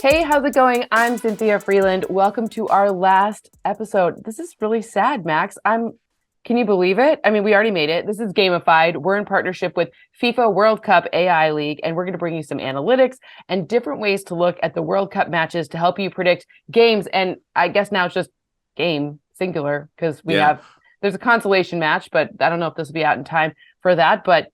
Hey, how's it going? I'm Cynthia Frelund. Welcome to our last episode. This is really sad, Max. Can you believe it? I mean, we already made it. This is GAMIFIED. We're in partnership with FIFA World Cup AI League, and we're going to bring you some analytics and different ways to look at the World Cup matches to help you predict games. And I guess now it's just game singular because there's a consolation match, but I don't know if this will be out in time for that. But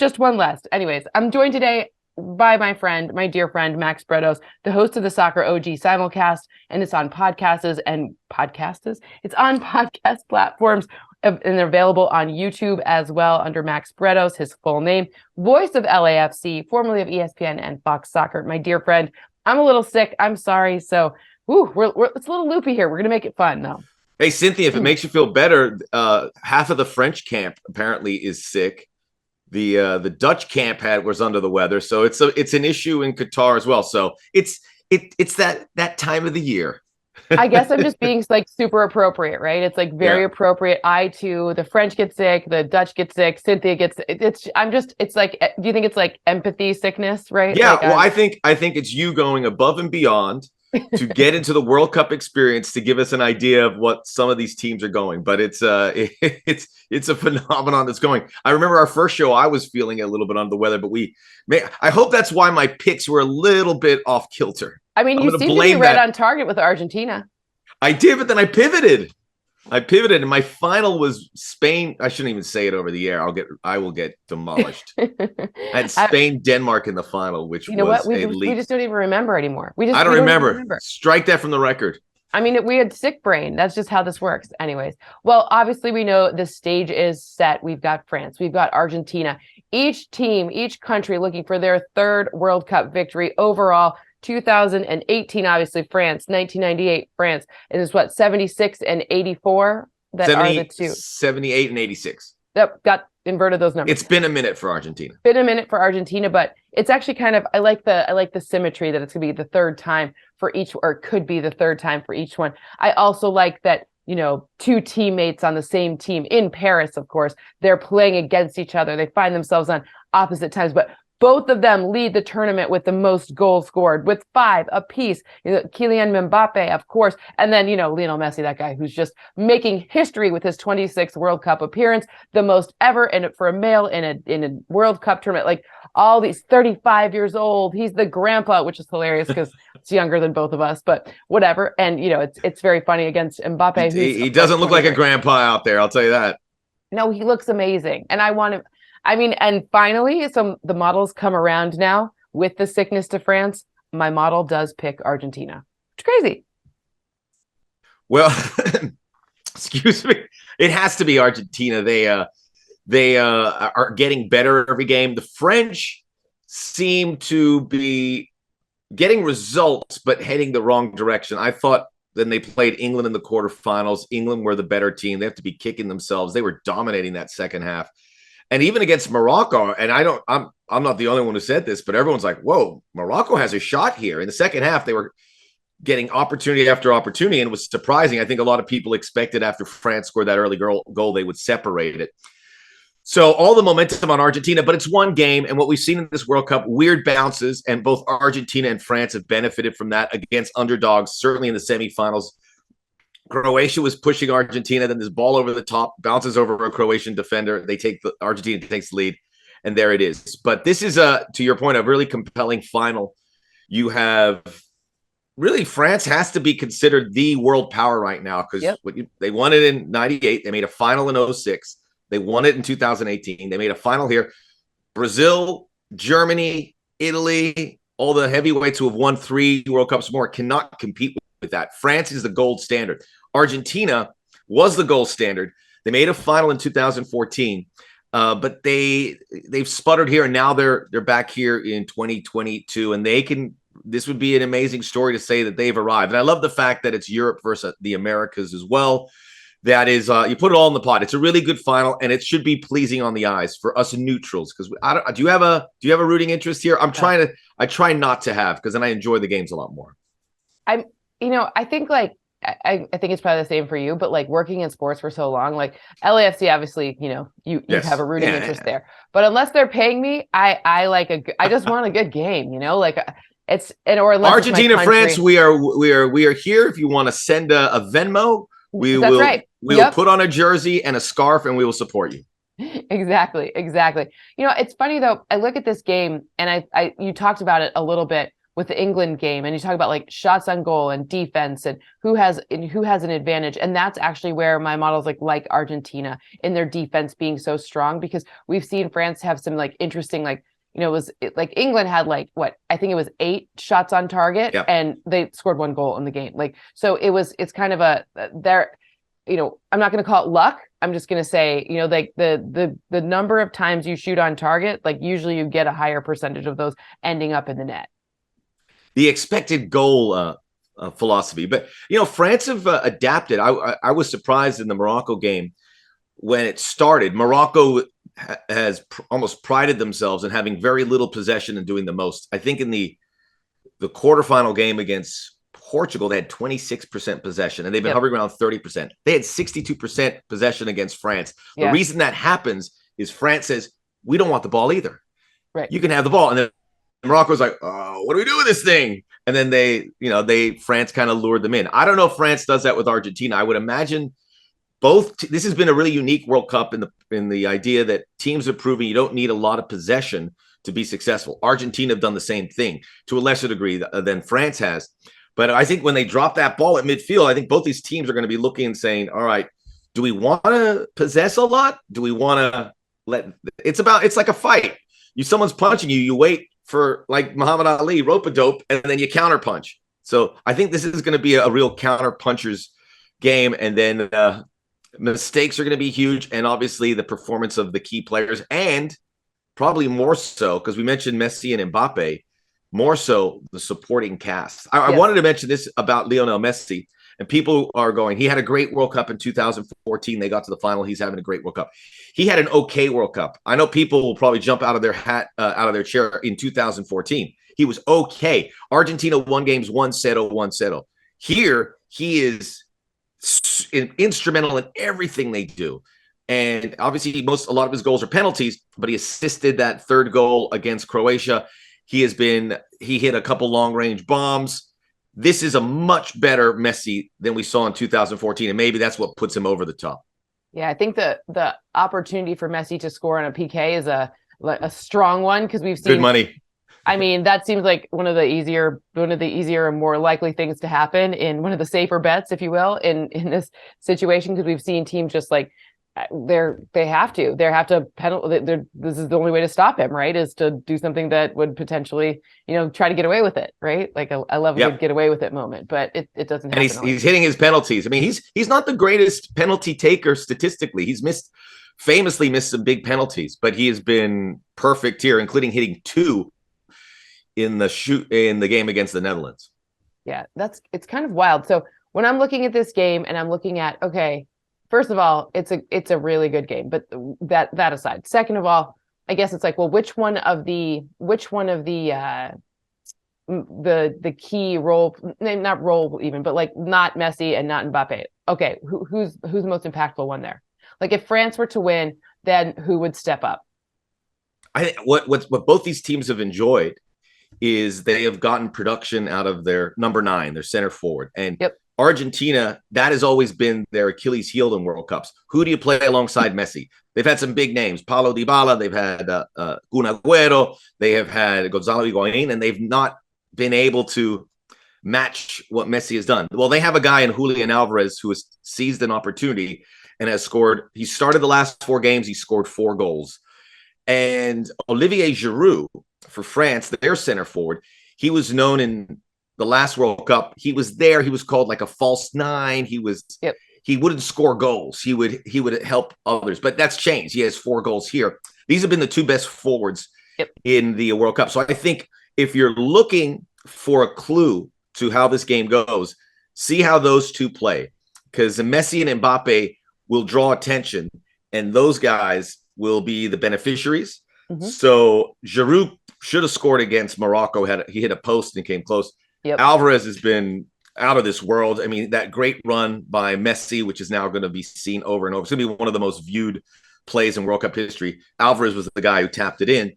just one less. Anyways, I'm joined today by my dear friend, Max Bretos, the host of the Soccer OG simulcast, and it's on podcasts and podcasters. It's on podcast platforms, and they're available on YouTube as well under Max Bretos, his full name, voice of LAFC, formerly of ESPN and Fox Soccer. My dear friend, I'm a little sick. I'm sorry. So, it's a little loopy here. We're gonna make it fun though. Hey, Cynthia, if it makes you feel better, half of the French camp apparently is sick. The Dutch camp was under the weather, so it's an issue in Qatar as well. So it's that time of the year. I guess I'm just being like super appropriate, right? It's like very appropriate. The French get sick, the Dutch get sick, Cynthia gets. It's like. Do you think it's like empathy sickness, right? Yeah. Like, well, I think it's you going above and beyond to get into the World Cup experience to give us an idea of what some of these teams are going. But it's a phenomenon that's going. I remember our first show, I was feeling a little bit under the weather, but I hope that's why my picks were a little bit off kilter. I mean, you seem to be right on target with Argentina. I did, but then I pivoted, and my final was Spain. I shouldn't even say it over the air. I will get demolished. I had Spain, Denmark in the final, which we just don't even remember anymore. I don't remember. Strike that from the record. I mean, we had sick brain. That's just how this works. Anyways, well, obviously we know the stage is set. We've got France, we've got Argentina. Each team, each country looking for their third World Cup victory overall. 2018, obviously France. 1998, France. It is 76 and 84 that 70, are the two. 78 and 86. Yep, got inverted those numbers. It's been a minute for Argentina. But it's actually kind of I like the symmetry that it's gonna be the third time for each, or it could be the third time for each one. I also like that, two teammates on the same team in Paris, of course, they're playing against each other. They find themselves on opposite times, but both of them lead the tournament with the most goals scored, with 5 apiece. Kylian Mbappe, of course, and then, Lionel Messi, that guy who's just making history with his 26th World Cup appearance, the most ever for a male in a World Cup tournament. Like all these, 35 years old. He's the grandpa, which is hilarious because it's younger than both of us, but whatever. And, it's very funny against Mbappe. He doesn't look like a grandpa out there, I'll tell you that. No, he looks amazing. And and finally, the models come around now with the sickness to France. My model does pick Argentina. It's crazy. Well, excuse me. It has to be Argentina. They are getting better every game. The French seem to be getting results, but heading the wrong direction. I thought then they played England in the quarterfinals. England were the better team. They have to be kicking themselves. They were dominating that second half. And even against Morocco, and I'm not the only one who said this, but everyone's like, whoa, Morocco has a shot here. In the second half, they were getting opportunity after opportunity, and it was surprising. I think a lot of people expected after France scored that early goal, they would separate it. So all the momentum on Argentina, but it's one game, and what we've seen in this World Cup, weird bounces, and both Argentina and France have benefited from that against underdogs, certainly in the semifinals. Croatia was pushing Argentina, then this ball over the top, bounces over a Croatian defender. Argentina takes the lead, and there it is. But this is, to your point, a really compelling final. You have really France has to be considered the world power right now because they won it in 98. They made a final in 06. They won it in 2018. They made a final here. Brazil, Germany, Italy, all the heavyweights who have won 3 World Cups more cannot compete with that. France is the gold standard. Argentina was the gold standard. They made a final in 2014, but they've sputtered here, and now they're back here in 2022, and this would be an amazing story to say that they've arrived. And I love the fact that it's Europe versus the Americas as well. That is, you put it all in the pot. It's a really good final, and it should be pleasing on the eyes for us neutrals. Because do you have a rooting interest here? I try not to have, because then I enjoy the games a lot more. I think I think it's probably the same for you, but like working in sports for so long, like LAFC, obviously, you have a rooting interest there. But unless they're paying me, I just want a good game, like or unless it's my Argentina, France, country. we are here. If you want to send a Venmo, That's right. we will put on a jersey and a scarf, and we will support you. Exactly. It's funny though. I look at this game, and you talked about it a little bit with the England game, and you talk about like shots on goal and defense and who has an advantage, and that's actually where my models like Argentina in their defense being so strong, because we've seen France have some like interesting it was like England had like what I think it was 8 shots on target, and they scored 1 goal in the game. Like, so it's kind of I'm not going to call it luck. I'm just going to say, like the number of times you shoot on target, like usually you get a higher percentage of those ending up in the net. The expected goal philosophy, but France have adapted. I was surprised in the Morocco game when it started. Morocco has almost prided themselves in having very little possession and doing the most. I think in the quarterfinal game against Portugal, they had 26% possession, and they've been hovering around 30%. They had 62% possession against France. The reason that happens is France says, we don't want the ball either. Right. You can have the ball. And then Morocco's like, oh, what do we do with this thing? And then France kind of lured them in. I don't know if France does that with Argentina. I would imagine this has been a really unique World Cup in the idea that teams are proving you don't need a lot of possession to be successful. Argentina have done the same thing to a lesser degree than France has. But I think when they drop that ball at midfield, I think both these teams are going to be looking and saying, all right, do we want to possess a lot? Do we want to it's like a fight. Someone's punching you, you wait for like Muhammad Ali, rope-a-dope, and then you counter punch. So I think this is going to be a real counter punchers game. And then mistakes are going to be huge. And obviously the performance of the key players, and probably more so, because we mentioned Messi and Mbappe, more so the supporting cast. I wanted to mention this about Lionel Messi, and people are going, he had a great World Cup in 2014. They got to the final. He's having a great World Cup. He had an okay World Cup. I know people will probably jump out of their chair in 2014. He was okay. Argentina won games 1-0. Here, he is instrumental in everything they do. And obviously, a lot of his goals are penalties, but he assisted that 3rd goal against Croatia. He hit a couple long-range bombs. This is a much better Messi than we saw in 2014, and maybe that's what puts him over the top. Yeah, I think the opportunity for Messi to score on a PK is a strong one, because we've seen good money. I mean, that seems like one of the easier and more likely things to happen, in one of the safer bets, if you will, in this situation, because we've seen teams just like they have to penalty. This is the only way to stop him, right? Is to do something that would potentially, try to get away with it, right? Like I love a good get away with it moment, but it doesn't happen. And he's hitting his penalties. I mean, he's not the greatest penalty taker statistically. He's famously missed some big penalties, but he has been perfect here, including hitting 2 in the game against the Netherlands. Yeah, it's kind of wild. So when I'm looking at this game and I'm looking at, okay, first of all, it's a really good game, but that aside, second of all, I guess it's like, well, which one of the key role, not role even, but like not Messi and not Mbappe. Okay, who's the most impactful one there? Like if France were to win, then who would step up? I think what both these teams have enjoyed is they have gotten production out of their number 9, their center forward. And Argentina, that has always been their Achilles heel in World Cups. Who do you play alongside Messi? They've had some big names, Paulo Dybala, they've had Kun Agüero, they have had Gonzalo Higuain, and they've not been able to match what Messi has done. Well, they have a guy in Julian Alvarez who has seized an opportunity and has scored. He started the last 4 games, he scored 4 goals. And Olivier Giroud for France, their center forward, he was known in the last World Cup. He was there. He was called like a false 9. He wouldn't score goals. He would help others, but that's changed. He has 4 goals here. These have been the 2 best forwards in the World Cup. So I think if you're looking for a clue to how this game goes, see how those 2 play, because Messi and Mbappe will draw attention, and those guys will be the beneficiaries. Mm-hmm. So Giroud should have scored against Morocco. He hit a post and came close. Alvarez has been out of this world. I mean, that great run by Messi, which is now going to be seen over and over. It's going to be one of the most viewed plays in World Cup history. Alvarez was the guy who tapped it in.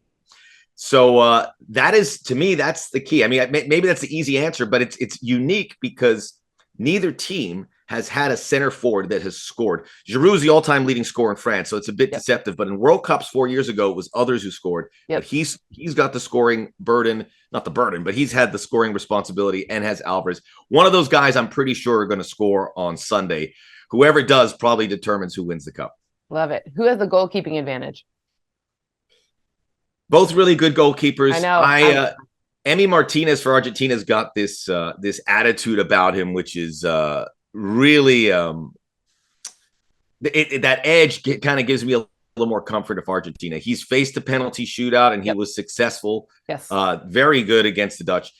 So that is, to me, that's the key. I mean, maybe that's the easy answer, but it's unique because neither team has had a center forward that has scored. Giroud's the all-time leading scorer in France, so it's a bit deceptive. But in World Cups 4 years ago, it was others who scored. But he's got the scoring burden, not the burden, but he's had the scoring responsibility, and has Alvarez. One of those guys I'm pretty sure are going to score on Sunday. Whoever does probably determines who wins the cup. Love it. Who has the goalkeeping advantage? Both really good goalkeepers. I know. Emi Martinez for Argentina has got this attitude about him, which is really that edge kind of gives me a little more comfort of Argentina. He's faced a penalty shootout and he was successful. Yes. Very good against the Dutch.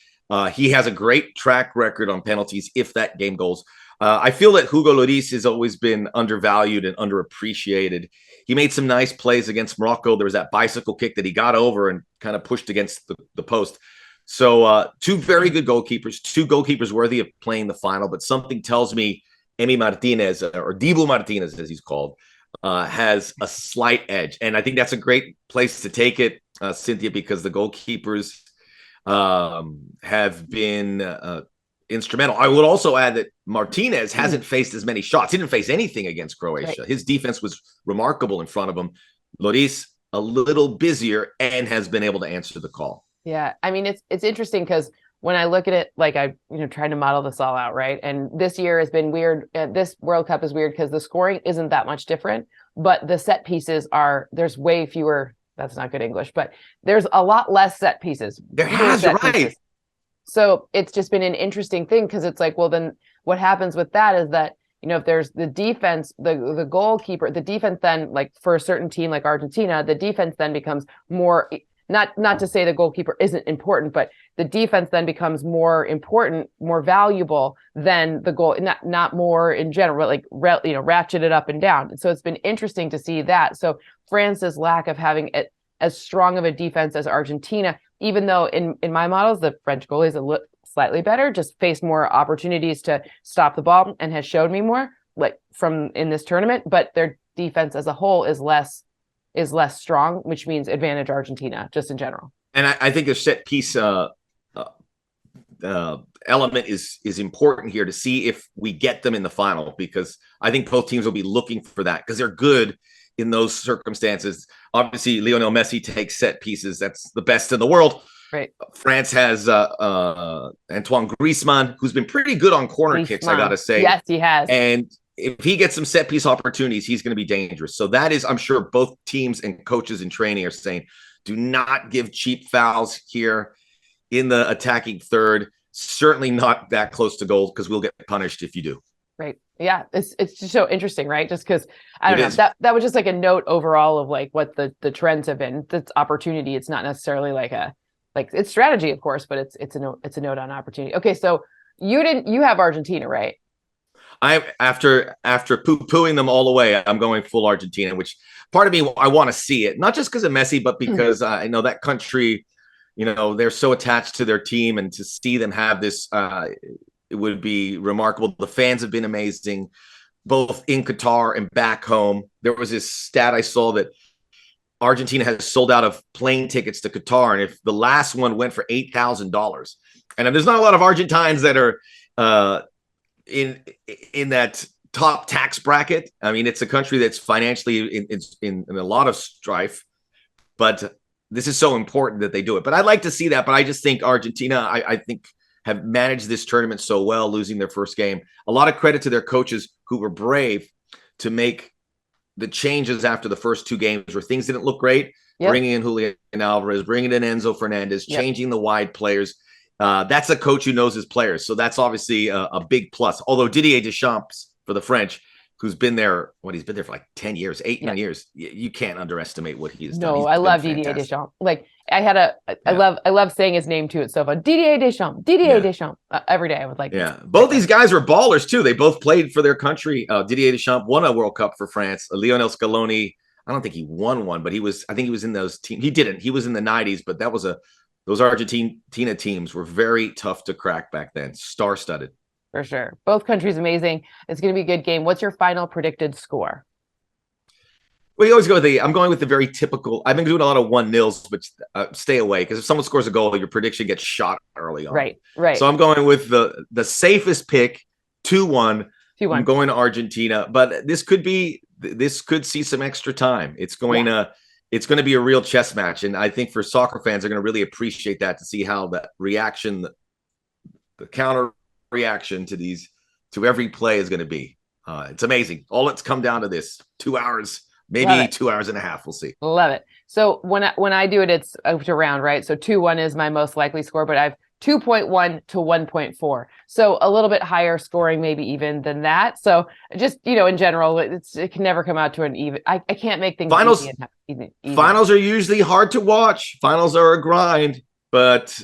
He has a great track record on penalties if that game goes. I feel that Hugo Lloris has always been undervalued and underappreciated. He made some nice plays against Morocco. There was that bicycle kick that he got over and kind of pushed against the post. So two very good goalkeepers, two goalkeepers worthy of playing the final. But something tells me Emi Martinez, or Dibu Martinez as he's called, has a slight edge. And I think that's a great place to take it, Cynthia, because the goalkeepers have been instrumental. I would also add that Martinez hasn't faced as many shots. He didn't face anything against Croatia. Right. His defense was remarkable in front of him. Lloris, a little busier, and has been able to answer the call. Yeah, I mean, it's interesting because when I look at it, like trying to model this all out, right? And this year has been weird. This World Cup is weird because the scoring isn't that much different, but the set pieces there's way fewer. That's not good English, but there's a lot less set pieces. There has, right. Pieces. So it's just been an interesting thing because it's like, well, then what happens with that is that, if there's the defense, the goalkeeper, the defense then, like for a certain team like Argentina, the defense then becomes more. Not to say the goalkeeper isn't important, but the defense then becomes more important, more valuable than the goal, not more in general, like, ratchet it up and down. So it's been interesting to see that. So France's lack of having as strong of a defense as Argentina, even though in my models, the French goalie is slightly better, just faced more opportunities to stop the ball and has showed me more like from in this tournament, but their defense as a whole is less strong, which means advantage Argentina just in general. And I think the set piece element is important here to see if we get them in the final, because I think both teams will be looking for that because they're good in those circumstances. Obviously, Lionel Messi takes set pieces. That's the best in the world. Right. France has Antoine Griezmann, who's been pretty good on corner kicks, I got to say. Yes, he has. And if he gets some set piece opportunities, he's going to be dangerous. So that is, I'm sure both teams and coaches in training are saying, do not give cheap fouls here in the attacking third. Certainly not that close to goal, because we'll get punished if you do. Right. Yeah. It's just so interesting, right? Just because I don't know, that was just like a note overall of like what the trends have been. That's opportunity. It's not necessarily like it's strategy, of course, but it's a note on opportunity. Okay. So you have Argentina, right? After poo-pooing them all the way, I'm going full Argentina, which part of me, I want to see it, not just because of Messi, but because I know that country, they're so attached to their team, and to see them have this, it would be remarkable. The fans have been amazing, both in Qatar and back home. There was this stat I saw that Argentina has sold out of plane tickets to Qatar, and if the last one went for $8,000, and there's not a lot of Argentines that are in that top tax bracket. I mean, it's a country that's financially in a lot of strife, but this is so important that they do it. But I'd like to see that. But I just think Argentina, I think, have managed this tournament so well, losing their first game. A lot of credit to their coaches who were brave to make the changes after the first two games where things didn't look great. Yep. Bringing in Julian Alvarez, bringing in Enzo Fernandez, changing the wide players. That's a coach who knows his players. So that's obviously a big plus. Although Didier Deschamps for the French, who's been there, he's been there for like 10 years, 9 years. You can't underestimate what he has done. No, I love Didier Deschamps. Like I love saying his name too. It's so fun. Didier Deschamps. Deschamps. Every day I would like. Yeah. Both these guys were ballers too. They both played for their country. Didier Deschamps won a World Cup for France. Lionel Scaloni, I don't think he won one, but I think he was in those teams. He didn't. He was in the 90s, but that was those Argentina teams were very tough to crack back then. Star-studded. For sure. Both countries amazing. It's going to be a good game. What's your final predicted score? Well, you always go with I'm going with the very typical. I've been doing a lot of 1-0s, but stay away because if someone scores a goal, your prediction gets shot early on. Right. So I'm going with the safest pick, 2-1. 2-1. I'm going to Argentina, but this could see some extra time. It's going to be a real chess match, and I think for soccer fans, they're going to really appreciate that to see how the reaction, the counter reaction to every play is going to be. It's amazing. All it's come down to this 2 hours. Maybe 2 hours and a half. We'll see. Love it. So when I do it, it's to round, right? So 2-1 is my most likely score, but I have 2.1 to 1.4. So a little bit higher scoring, maybe even than that. So just, in general, it can never come out to an even. I can't make things easy. Finals are usually hard to watch. Finals are a grind. But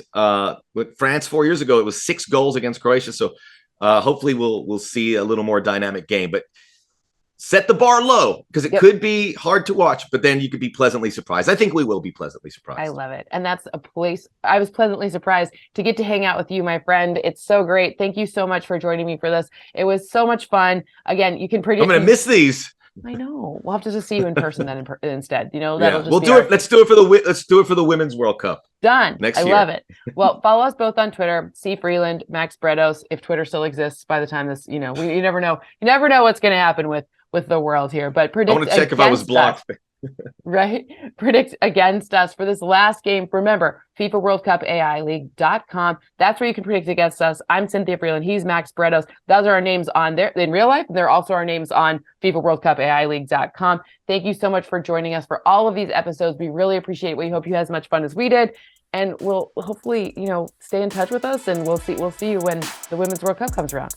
with France 4 years ago, it was 6 goals against Croatia. So hopefully we'll see a little more dynamic game. But set the bar low because it could be hard to watch, but then you could be pleasantly surprised. I think we will be pleasantly surprised. I love it. And that's a place I was pleasantly surprised to get to hang out with you, my friend. It's so great. Thank you so much for joining me for this. It was so much fun. Again, you can predict. I'm going to miss these. I know. We'll have to just see you in person then instead. That'll just we'll do it. Let's do it for the Women's World Cup. Done. Next year. I love it. Well, follow us both on Twitter, C Frelund, Max Bretos, if Twitter still exists by the time this, you never know. You never know what's going to happen with the world here, but predict. I want to check if I was blocked. Right? Predict against us for this last game. Remember, FIFA World Cup AI League.com. That's where you can predict against us. I'm Cynthia Frelund. He's Max Bretos. Those are our names on there in real life. They're also our names on FIFA World Cup AI League.com. Thank you so much for joining us for all of these episodes. We really appreciate it. We hope you had as much fun as we did. And we'll hopefully, stay in touch with us, and we'll see you when the Women's World Cup comes around.